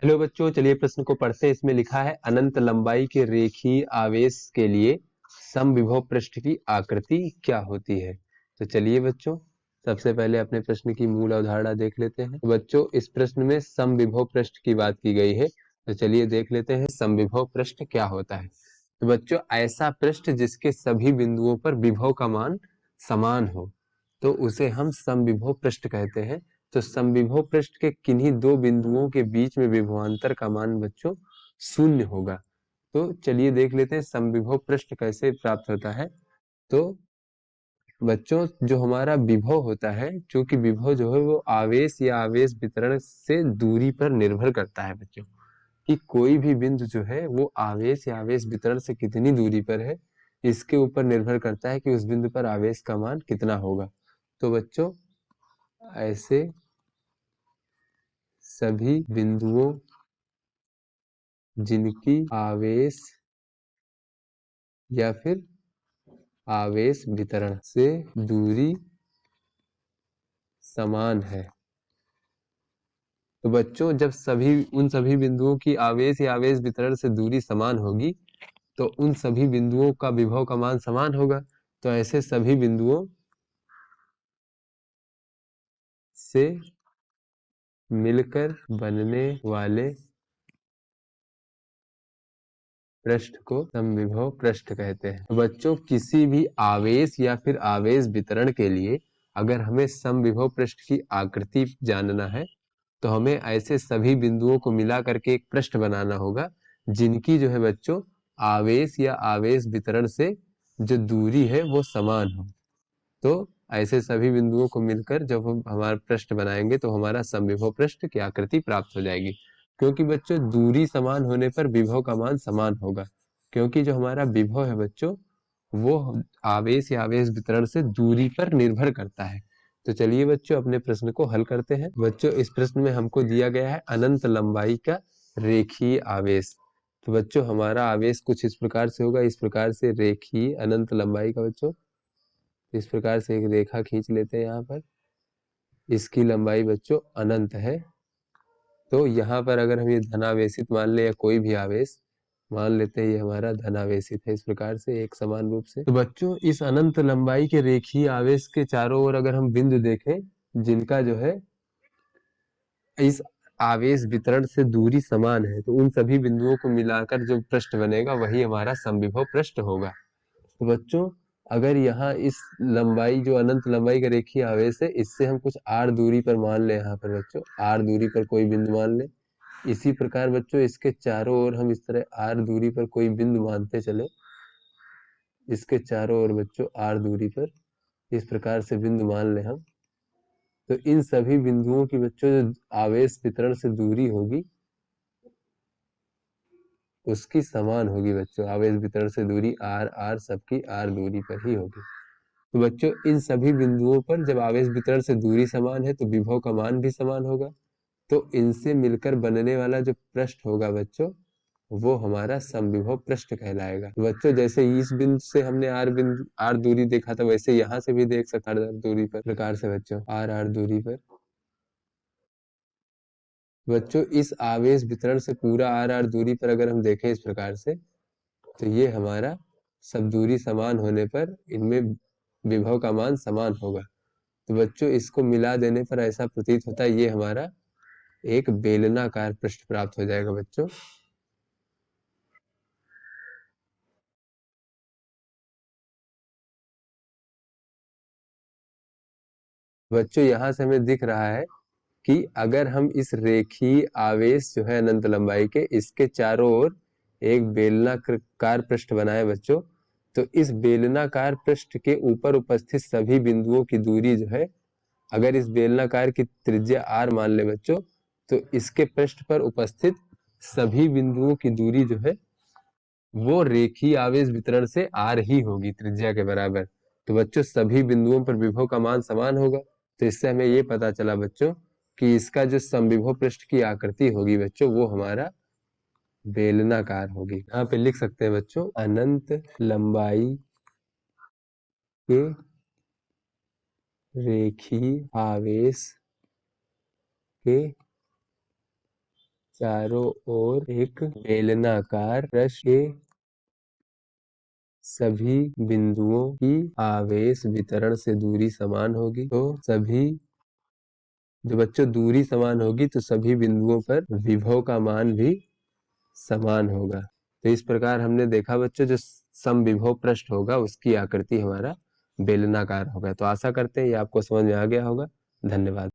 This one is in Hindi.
हेलो बच्चों, चलिए प्रश्न को पढ़ते हैं। इसमें लिखा है अनंत लंबाई के रेखीय आवेश के लिए समविभव पृष्ठ की आकृति क्या होती है। तो चलिए बच्चों, सबसे पहले अपने प्रश्न की मूल अवधारणा देख लेते हैं। तो बच्चों, इस प्रश्न में समविभव पृष्ठ की बात की गई है। तो चलिए देख लेते हैं समविभव पृष्ठ क्या होता है। तो बच्चों, ऐसा पृष्ठ जिसके सभी बिंदुओं पर विभव का मान समान हो, तो उसे हम समविभव पृष्ठ कहते हैं। तो समविभव पृष्ठ के किन्हीं दो बिंदुओं के बीच में विभवांतर का मान बच्चों शून्य होगा। तो चलिए देख लेते हैं समविभव पृष्ठ कैसे प्राप्त होता है। तो बच्चों, जो हमारा विभव होता है, क्योंकि विभव जो है वो आवेश या आवेश वितरण से दूरी पर निर्भर करता है बच्चों, कि कोई भी बिंदु जो है वो आवेश या आवेश वितरण से कितनी दूरी पर है, इसके ऊपर निर्भर करता है कि उस बिंदु पर आवेश का मान कितना होगा। तो बच्चों, ऐसे सभी बिंदुओं जिनकी आवेश या फिर आवेश वितरण से दूरी समान है। तो बच्चों, जब उन सभी बिंदुओं की आवेश या आवेश वितरण से दूरी समान होगी, तो उन सभी बिंदुओं का विभव का मान समान होगा। तो ऐसे सभी बिंदुओं से मिलकर बनने वाले पृष्ठ को समविभव पृष्ठ कहते हैं। तो बच्चों, किसी भी आवेश या फिर आवेश वितरण के लिए अगर हमें समविभव पृष्ठ की आकृति जानना है, तो हमें ऐसे सभी बिंदुओं को मिला करके एक पृष्ठ बनाना होगा, जिनकी जो है बच्चों आवेश या आवेश वितरण से जो दूरी है वो समान हो। तो ऐसे सभी बिंदुओं को मिलकर जब हम हमारा पृष्ठ बनाएंगे, तो हमारा समविभव पृष्ठ की आकृति प्राप्त हो जाएगी। क्योंकि बच्चों, दूरी समान होने पर विभव का मान समान होगा, क्योंकि जो हमारा विभव है बच्चों, वो आवेश या आवेश वितरण से दूरी पर निर्भर करता है। तो चलिए बच्चों, अपने प्रश्न को हल करते हैं। बच्चों, इस प्रश्न में हमको दिया गया है अनंत लंबाई का रेखीय आवेश। तो बच्चों, हमारा आवेश कुछ इस प्रकार से होगा, इस प्रकार से रेखीय अनंत लंबाई का बच्चों इस प्रकार से एक रेखा खींच लेते हैं। यहाँ पर इसकी लंबाई बच्चों अनंत है। तो यहाँ पर अगर हम ये धनावेशित मान ले या कोई भी आवेश मान लेते हैं, ये हमारा धनावेशित है, इस प्रकार से एक समान रूप से। तो बच्चों, इस अनंत लंबाई के रेखीय आवेश के चारों ओर अगर हम बिंदु देखें, जिनका जो है इस आवेश वितरण से दूरी समान है, तो उन सभी बिंदुओं को मिलाकर जो पृष्ठ बनेगा वही हमारा समविभव पृष्ठ होगा। तो बच्चों, अगर यहाँ इस लंबाई जो अनंत लंबाई का रेखीय आवेश है, इससे हम कुछ r दूरी पर मान ले, यहाँ पर बच्चों r दूरी पर कोई बिंदु मान ले। इसी प्रकार बच्चों, इसके चारों ओर हम इस तरह r दूरी पर कोई बिंदु मानते चले। इसके चारों ओर बच्चों r दूरी पर इस प्रकार से बिंदु मान ले हम, तो इन सभी बिंदुओं की बच्चों जो आवेश वितरण से दूरी होगी, उसकी समान होगी बच्चों। आवेश वितरण से दूरी r सबकी r दूरी पर ही होगी। तो बच्चों, इन सभी बिंदुओं पर जब आवेश वितरण से दूरी समान है, तो विभव का मान भी समान होगा। तो इनसे मिलकर बनने वाला जो पृष्ठ होगा बच्चों, वो हमारा समविभव पृष्ठ कहलाएगा। तो बच्चों, जैसे इस बिंदु से हमने आर दूरी देखा था, वैसे यहाँ से भी देख सकते हैं दूरी पर प्रकार से बच्चों आर दूरी पर। बच्चों, इस आवेश वितरण से पूरा आर दूरी पर अगर हम देखें इस प्रकार से, तो ये हमारा सब दूरी समान होने पर इनमें विभव का मान समान होगा। तो बच्चों, इसको मिला देने पर ऐसा प्रतीत होता है ये हमारा एक बेलनाकार पृष्ठ प्राप्त हो जाएगा बच्चों। बच्चों, यहाँ से हमें दिख रहा है कि अगर हम इस रेखीय आवेश जो है अनंत लंबाई के, इसके चारों ओर एक बेलनाकार पृष्ठ बनाए बच्चों, तो इस बेलनाकार पृष्ठ के ऊपर उपस्थित सभी बिंदुओं की दूरी जो है, अगर इस बेलनाकार की त्रिज्या r मान ले बच्चों, तो इसके पृष्ठ पर उपस्थित सभी बिंदुओं की दूरी जो है वो रेखीय आवेश वितरण से r ही होगी, त्रिज्या के बराबर। तो बच्चों, सभी बिंदुओं पर विभव का मान समान होगा। तो इससे हमें ये पता चला बच्चों कि इसका जो समविभव पृष्ठ की आकृति होगी बच्चों, वो हमारा बेलनाकार होगी। यहाँ पे लिख सकते हैं बच्चों, अनंत लंबाई के रेखीय आवेश के चारों ओर एक बेलनाकार पृष्ठ के सभी बिंदुओं की आवेश वितरण से दूरी समान होगी। तो सभी जो बच्चों दूरी समान होगी तो सभी बिंदुओं पर विभव का मान भी समान होगा। तो इस प्रकार हमने देखा बच्चों जो समविभव पृष्ठ होगा उसकी आकृति हमारा बेलनाकार होगा। तो आशा करते हैं ये आपको समझ में आ गया होगा। धन्यवाद।